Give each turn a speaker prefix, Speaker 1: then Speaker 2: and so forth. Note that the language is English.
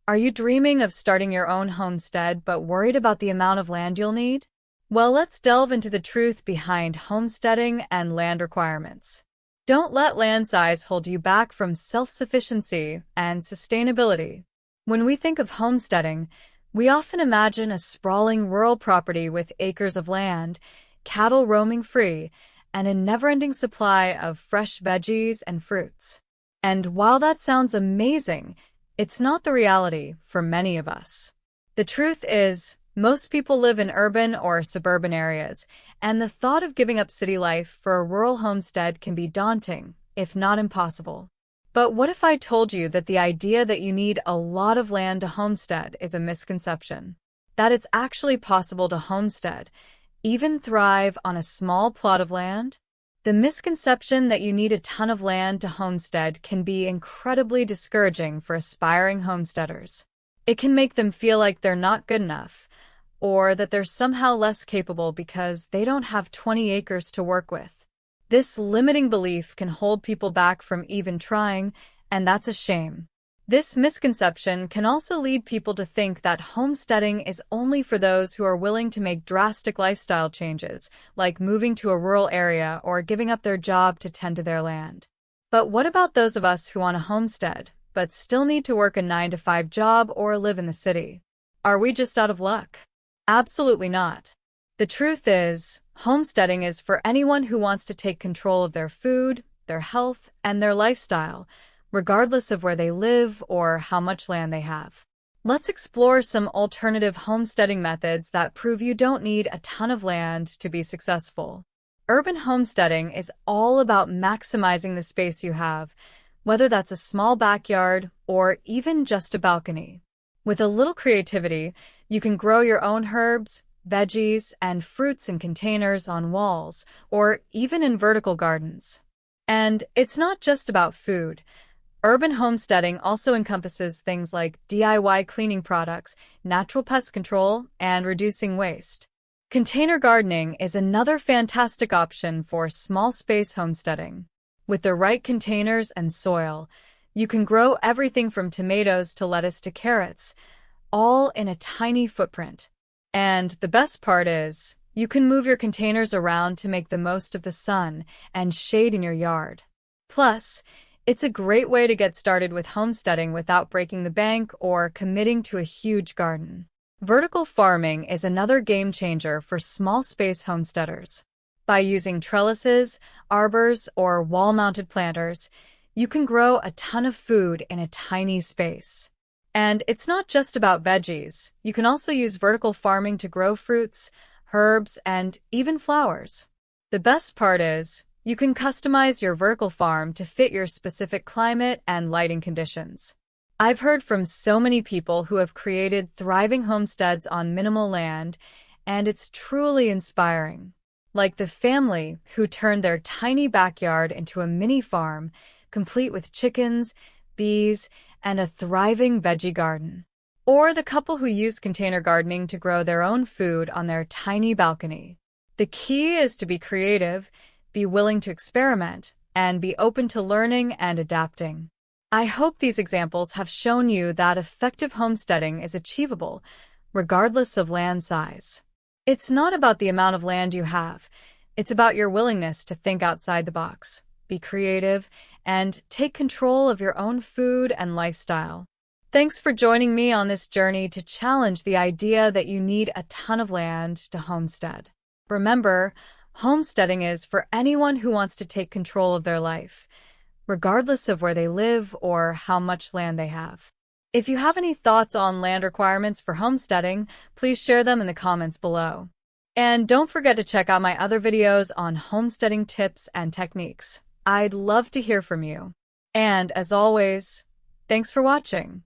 Speaker 1: Are you dreaming of starting your own homestead but worried about the amount of land you'll need? Well, let's delve into the truth behind homesteading and land requirements. Don't let land size hold you back from self-sufficiency and sustainability. When we think of homesteading, we often imagine a sprawling rural property with acres of land, cattle roaming free, and a never-ending supply of fresh veggies and fruits. And while that sounds amazing, it's not the reality for many of us. The truth is, most people live in urban or suburban areas, and the thought of giving up city life for a rural homestead can be daunting, if not impossible. But what if I told you that the idea that you need a lot of land to homestead is a misconception? That it's actually possible to homestead, even thrive on a small plot of land? The misconception that you need a ton of land to homestead can be incredibly discouraging for aspiring homesteaders. It can make them feel like they're not good enough, or that they're somehow less capable because they don't have 20 acres to work with. This limiting belief can hold people back from even trying, and that's a shame. This misconception can also lead people to think that homesteading is only for those who are willing to make drastic lifestyle changes, like moving to a rural area or giving up their job to tend to their land. But what about those of us who want a homestead, but still need to work a 9-to-5 job or live in the city? Are we just out of luck? Absolutely not. The truth is, homesteading is for anyone who wants to take control of their food, their health, and their lifestyle, regardless of where they live or how much land they have. Let's explore some alternative homesteading methods that prove you don't need a ton of land to be successful. Urban homesteading is all about maximizing the space you have, whether that's a small backyard or even just a balcony. With a little creativity, you can grow your own herbs, veggies, and fruits in containers on walls, or even in vertical gardens. And it's not just about food. Urban homesteading also encompasses things like DIY cleaning products, natural pest control, and reducing waste. Container gardening is another fantastic option for small space homesteading. With the right containers and soil, you can grow everything from tomatoes to lettuce to carrots, all in a tiny footprint. And the best part is, you can move your containers around to make the most of the sun and shade in your yard. Plus, it's a great way to get started with homesteading without breaking the bank or committing to a huge garden. Vertical farming is another game changer for small space homesteaders. By using trellises, arbors, or wall-mounted planters, you can grow a ton of food in a tiny space. And it's not just about veggies. You can also use vertical farming to grow fruits, herbs, and even flowers. The best part is, you can customize your vertical farm to fit your specific climate and lighting conditions. I've heard from so many people who have created thriving homesteads on minimal land, and it's truly inspiring. Like the family who turned their tiny backyard into a mini farm, complete with chickens, bees, and a thriving veggie garden. Or the couple who used container gardening to grow their own food on their tiny balcony. The key is to be creative, be willing to experiment, and be open to learning and adapting. I hope these examples have shown you that effective homesteading is achievable, regardless of land size. It's not about the amount of land you have. It's about your willingness to think outside the box, be creative, and take control of your own food and lifestyle. Thanks for joining me on this journey to challenge the idea that you need a ton of land to homestead. Remember, homesteading is for anyone who wants to take control of their life, regardless of where they live or how much land they have. If you have any thoughts on land requirements for homesteading, please share them in the comments below. And don't forget to check out my other videos on homesteading tips and techniques. I'd love to hear from you. And as always, thanks for watching.